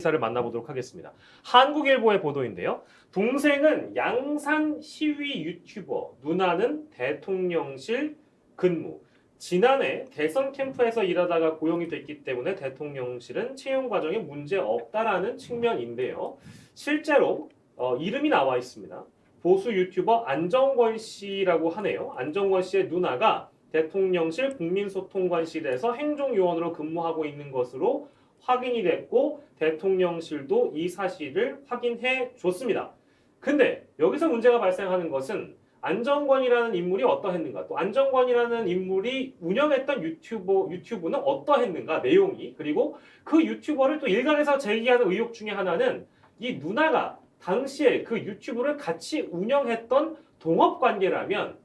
기사를 만나보도록 하겠습니다. 한국일보의 보도인데요. 동생은 양산 시위 유튜버, 누나는 대통령실 근무. 지난해 대선 캠프에서 일하다가 고용이 됐기 때문에 대통령실은 채용 과정에 문제 없다라는 측면인데요. 실제로 이름이 나와 있습니다. 보수 유튜버 안정권 씨라고 하네요. 안정권 씨의 누나가 대통령실 국민소통관실에서 행정요원으로 근무하고 있는 것으로 확인이 됐고 대통령실도 이 사실을 확인해 줬습니다. 근데 여기서 문제가 발생하는 것은 안정권이라는 인물이 어떠했는가, 또 안정권이라는 인물이 운영했던 유튜브는 어떠했는가, 내용이. 그리고 그 유튜버를 또 일각에서 제기하는 의혹 중에 하나는 이 누나가 당시에 그 유튜브를 같이 운영했던 동업관계라면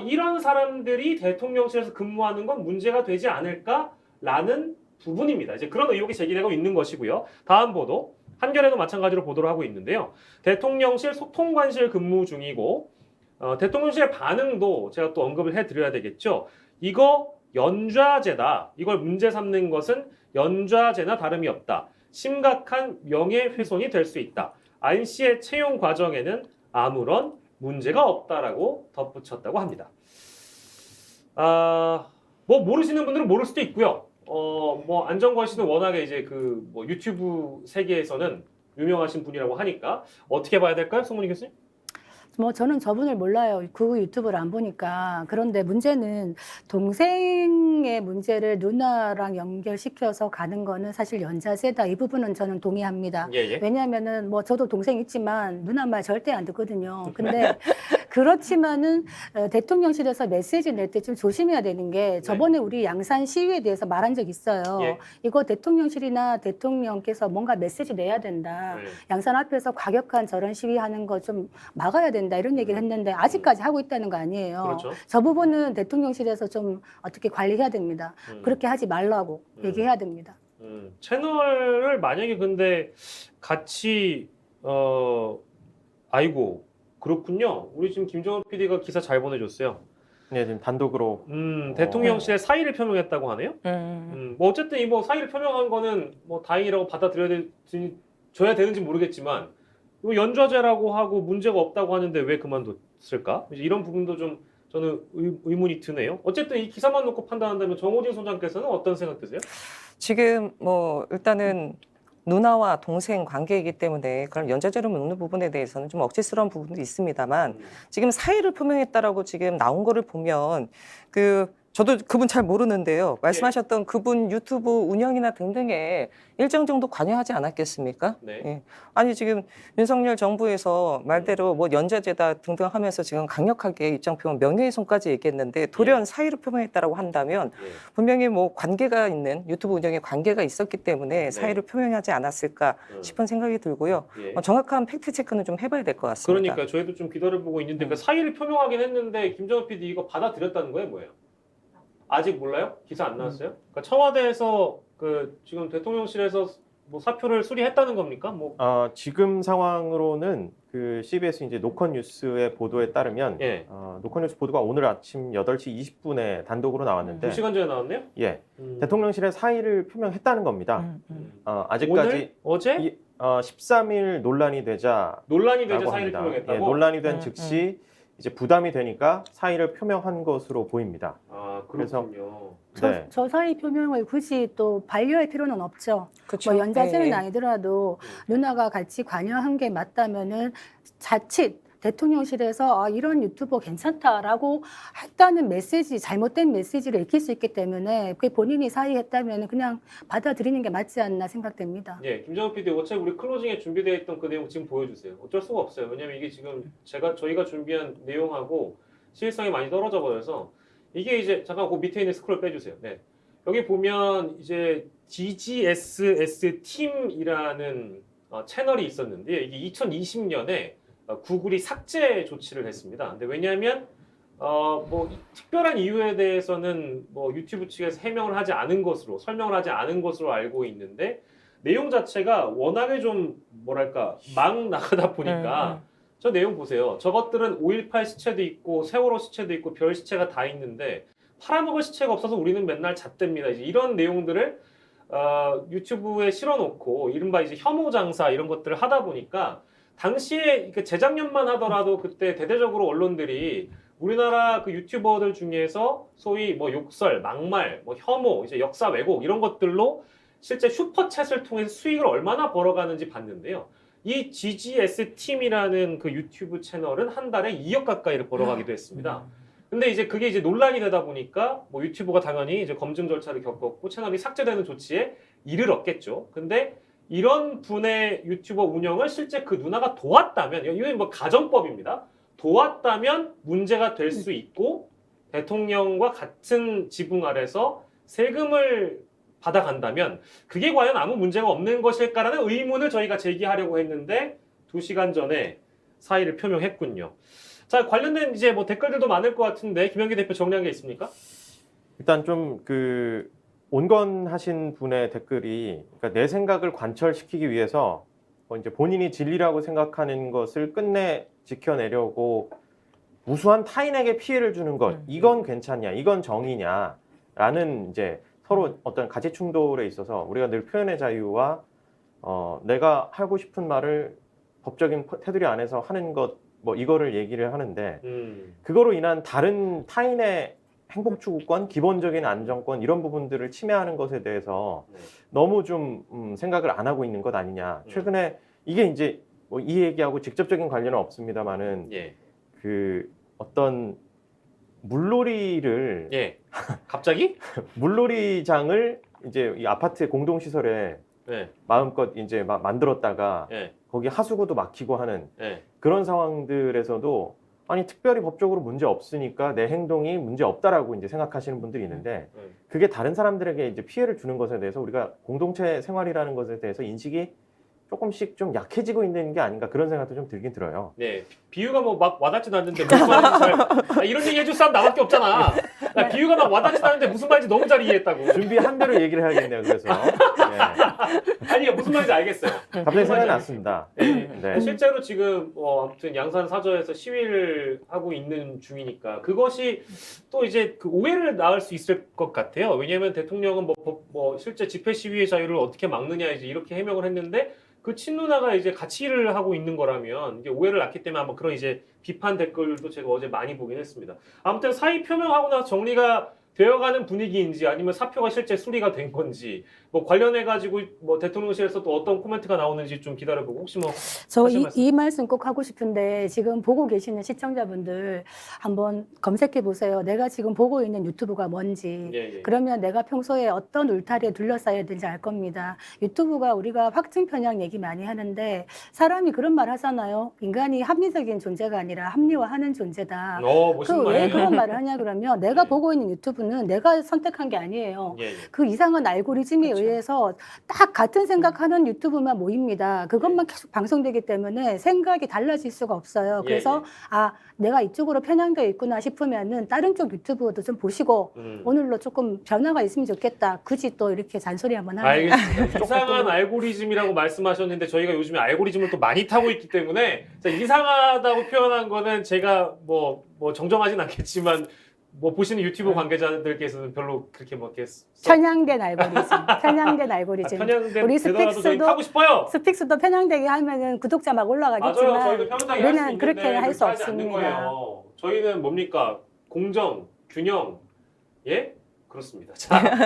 이런 사람들이 대통령실에서 근무하는 건 문제가 되지 않을까라는 부분입니다. 이제 그런 의혹이 제기되고 있는 것이고요. 다음 보도, 한겨레도 마찬가지로 보도를 하고 있는데요. 대통령실 소통관실 근무 중이고 대통령실의 반응도 제가 또 언급을 해드려야 되겠죠. 이거 연좌제다. 이걸 문제 삼는 것은 연좌제나 다름이 없다. 심각한 명예훼손이 될 수 있다. 안 씨의 채용 과정에는 아무런 문제가 없다라고 덧붙였다고 합니다. 뭐 모르시는 분들은 모를 수도 있고요. 뭐 안정권 씨는 워낙에 이제 그 뭐 유튜브 세계에서는 유명하신 분이라고 하니까 어떻게 봐야 될까요, 송문희 교수님? 뭐 저는 저분을 몰라요. 그 유튜브를 안 보니까. 그런데 문제는 동생의 문제를 누나랑 연결시켜서 가는 거는 사실 연좌제다. 이 부분은 저는 동의합니다. 예. 왜냐하면은 뭐 저도 동생 있지만 누나 말 절대 안 듣거든요. 근데 그렇지만은 대통령실에서 메시지 낼 때 좀 조심해야 되는 게 저번에 우리 양산 시위에 대해서 말한 적 있어요. 예. 이거 대통령실이나 대통령께서 뭔가 메시지 내야 된다. 양산 앞에서 과격한 저런 시위하는 거 좀 막아야 된다. 이런 얘기를 했는데 아직까지 하고 있다는 거 아니에요. 그렇죠. 저 부분은 대통령실에서 좀 어떻게 관리해야 됩니다. 그렇게 하지 말라고 얘기해야 됩니다. 채널을 만약에 근데 같이 아이고 그렇군요. 우리 지금 김정은 PD가 기사 잘 보내줬어요. 네, 지금 단독으로 대통령실에 사의를 표명했다고 하네요. 뭐 어쨌든 이 뭐 사의를 표명한 거는 뭐 다행이라고 받아들여야 되는지 모르겠지만 이거 연좌제라고 하고 문제가 없다고 하는데 왜 그만뒀을까? 이제 이런 부분도 좀 저는 의문이 드네요. 어쨌든 이 기사만 놓고 판단한다면 정호진 소장께서는 어떤 생각 드세요? 지금 뭐 일단은 누나와 동생 관계이기 때문에 그런 연좌제로 묶는 부분에 대해서는 좀 억지스러운 부분도 있습니다만 지금 사의를 표명했다라고 지금 나온 거를 보면 저도 그분 잘 모르는데요. 말씀하셨던 그분 유튜브 운영이나 등등에 일정 정도 관여하지 않았겠습니까? 네. 예. 아니 지금 윤석열 정부에서 말대로 뭐 연좌제다 등등 하면서 지금 강력하게 입장 표명 명예훼손까지 얘기했는데 돌연 사의를 표명했다라고 한다면 분명히 뭐 관계가 있는 유튜브 운영에 관계가 있었기 때문에 사의를 표명하지 않았을까 싶은 생각이 들고요. 정확한 팩트 체크는 좀 해봐야 될 것 같습니다. 그러니까 저희도 좀 기다려 보고 있는데 그 사의를 표명하긴 했는데 김정은 PD 이거 받아들였다는 거예요, 뭐예요? 아직 몰라요? 기사 안 나왔어요? 그러니까 청와대에서 그 지금 대통령실에서 뭐 사표를 수리했다는 겁니까? 뭐 지금 상황으로는 그 CBS 이제 노컷 뉴스의 보도에 따르면 노컷 뉴스 보도가 오늘 아침 8시 20분에 단독으로 나왔는데 2시간 전에 나왔네요? 예. 대통령실에 사의를 표명했다는 겁니다. 아직까지 오늘? 어제? 13일 논란이 되자 사의를 표명했다고? 예, 논란이 된 즉시 이제 부담이 되니까 사의를 표명한 것으로 보입니다. 아, 그렇군요. 저 사의 표명을 굳이 또 반려할 필요는 없죠. 그쵸? 뭐 연좌제는 네. 아니더라도 누나가 같이 관여한 게 맞다면은 자칫 대통령실에서 이런 유튜버 괜찮다라고 했다는 메시지, 잘못된 메시지를 읽힐 수 있기 때문에 그게 본인이 사의했다면 그냥 받아들이는 게 맞지 않나 생각됩니다. 예, 김정은 PD 어차피 우리 클로징에 준비되어 있던 그 내용 지금 보여주세요. 어쩔 수가 없어요. 왜냐면 이게 지금 저희가 준비한 내용하고 실성이 많이 떨어져 버려서 이게 이제 잠깐 그 밑에 있는 스크롤 빼주세요. 네. 여기 보면 이제 DGSS 팀이라는 채널이 있었는데 이게 2020년에 구글이 삭제 조치를 했습니다. 근데 왜냐하면 뭐 특별한 이유에 대해서는 뭐 유튜브 측에서 해명을 하지 않은 것으로 설명을 하지 않은 것으로 알고 있는데 내용 자체가 워낙에 좀 뭐랄까 막 나가다 보니까 저 내용 보세요. 저것들은 5.18 시체도 있고 세월호 시체도 있고 별 시체가 다 있는데 팔아먹을 시체가 없어서 우리는 맨날 잣댑니다. 이제 이런 내용들을 유튜브에 실어놓고 이른바 이제 혐오 장사 이런 것들을 하다 보니까 당시에 재작년만 하더라도 그때 대대적으로 언론들이 우리나라 그 유튜버들 중에서 소위 뭐 욕설, 막말, 뭐 혐오, 이제 역사 왜곡 이런 것들로 실제 슈퍼챗을 통해서 수익을 얼마나 벌어가는지 봤는데요. 이 GGS 팀이라는 그 유튜브 채널은 한 달에 2억 가까이를 벌어가기도 했습니다. 근데 이제 그게 이제 논란이 되다 보니까 뭐 유튜브가 당연히 이제 검증 절차를 겪었고 채널이 삭제되는 조치에 이르렀겠죠. 근데 이런 분의 유튜버 운영을 실제 그 누나가 도왔다면, 이건 뭐 가정법입니다. 도왔다면 문제가 될 수 있고 대통령과 같은 지붕 아래서 세금을 받아간다면 그게 과연 아무 문제가 없는 것일까라는 의문을 저희가 제기하려고 했는데 2시간 전에 사의를 표명했군요. 자, 관련된 이제 뭐 댓글들도 많을 것 같은데 김현기 대표 정리한 게 있습니까? 일단 좀 그 온건하신 분의 댓글이 그러니까 내 생각을 관철시키기 위해서 뭐 이제 본인이 진리라고 생각하는 것을 끝내 지켜내려고 무수한 타인에게 피해를 주는 것 이건 괜찮냐 이건 정의냐라는 이제 서로 어떤 가치 충돌에 있어서 우리가 늘 표현의 자유와 내가 하고 싶은 말을 법적인 테두리 안에서 하는 것 뭐 이거를 얘기를 하는데 그거로 인한 다른 타인의 행복 추구권, 기본적인 안정권 이런 부분들을 침해하는 것에 대해서 너무 좀 생각을 안 하고 있는 것 아니냐. 최근에 이게 이제 뭐 이 얘기하고 직접적인 관련은 없습니다만은 그 어떤 물놀이를 갑자기 물놀이장을 이제 이 아파트 공동 시설에 마음껏 이제 막 만들었다가 거기 하수구도 막히고 하는 그런 상황들에서도 아니 특별히 법적으로 문제 없으니까 내 행동이 문제 없다라고 이제 생각하시는 분들이 있는데 그게 다른 사람들에게 이제 피해를 주는 것에 대해서 우리가 공동체 생활이라는 것에 대해서 인식이 조금씩 좀 약해지고 있는 게 아닌가 그런 생각도 좀 들긴 들어요. 네, 비유가 뭐 막 와닿지도 않는데 무슨 말인지 잘 이런 얘기 해줄 사람 나밖에 없잖아. 나 비유가 막 와닿지도 않는데 무슨 말인지 너무 잘 이해했다고. 준비한 대로 얘기를 해야겠네요. 그래서 아니 무슨 말인지 알겠어요. 갑자기 생각이 났습니다. 네. 실제로 지금 아무튼 양산 사저에서 시위를 하고 있는 중이니까 그것이 또 이제 그 오해를 낳을 수 있을 것 같아요. 왜냐하면 대통령은 뭐 실제 집회 시위의 자유를 어떻게 막느냐 이제 이렇게 해명을 했는데. 그 친누나가 이제 같이 일을 하고 있는 거라면 이게 오해를 낳기 때문에 아마 그런 이제 비판 댓글도 제가 어제 많이 보긴 했습니다. 아무튼 사의 표명하고 나서 정리가 되어가는 분위기인지 아니면 사표가 실제 수리가 된 건지 뭐 관련해 가지고 뭐 대통령실에서 또 어떤 코멘트가 나오는지 좀 기다려보고 혹시 뭐 저 이 말씀 꼭 하고 싶은데 지금 보고 계시는 시청자분들 한번 검색해 보세요. 내가 지금 보고 있는 유튜브가 뭔지. 그러면 내가 평소에 어떤 울타리에 둘러싸여야 되는지 알 겁니다. 유튜브가 우리가 확증 편향 얘기 많이 하는데 사람이 그런 말 하잖아요. 인간이 합리적인 존재가 아니라 합리화하는 존재다. 그 왜 그런 말을 하냐 그러면 내가 보고 있는 유튜브는 내가 선택한 게 아니에요. 그 이상한 알고리즘에 의해서 딱 같은 생각하는 유튜브만 모입니다. 그것만 계속 방송되기 때문에 생각이 달라질 수가 없어요. 그래서 아 내가 이쪽으로 편향되어 있구나 싶으면은 다른 쪽 유튜브도 좀 보시고 오늘로 조금 변화가 있으면 좋겠다. 굳이 또 이렇게 잔소리 한번 하는 알겠습니다. 이상한 알고리즘이라고 말씀하셨는데 저희가 요즘에 알고리즘을 또 많이 타고 있기 때문에 이상하다고 표현한 거는 제가 뭐 정정하진 않겠지만 뭐 보시는 유튜브 관계자들께서는 별로 그렇게 뭐 이렇게 편향된 알고리즘, 편향된 알고리즘. 편향된 우리 스픽스도 타고 싶어요. 스픽스도 편향되게 하면은 구독자 막 올라가겠지만 맞아요. 저희도 편향되게 우리는 그렇게 할 수 없습니다. 저희는 뭡니까 공정, 균형, 그렇습니다. 자.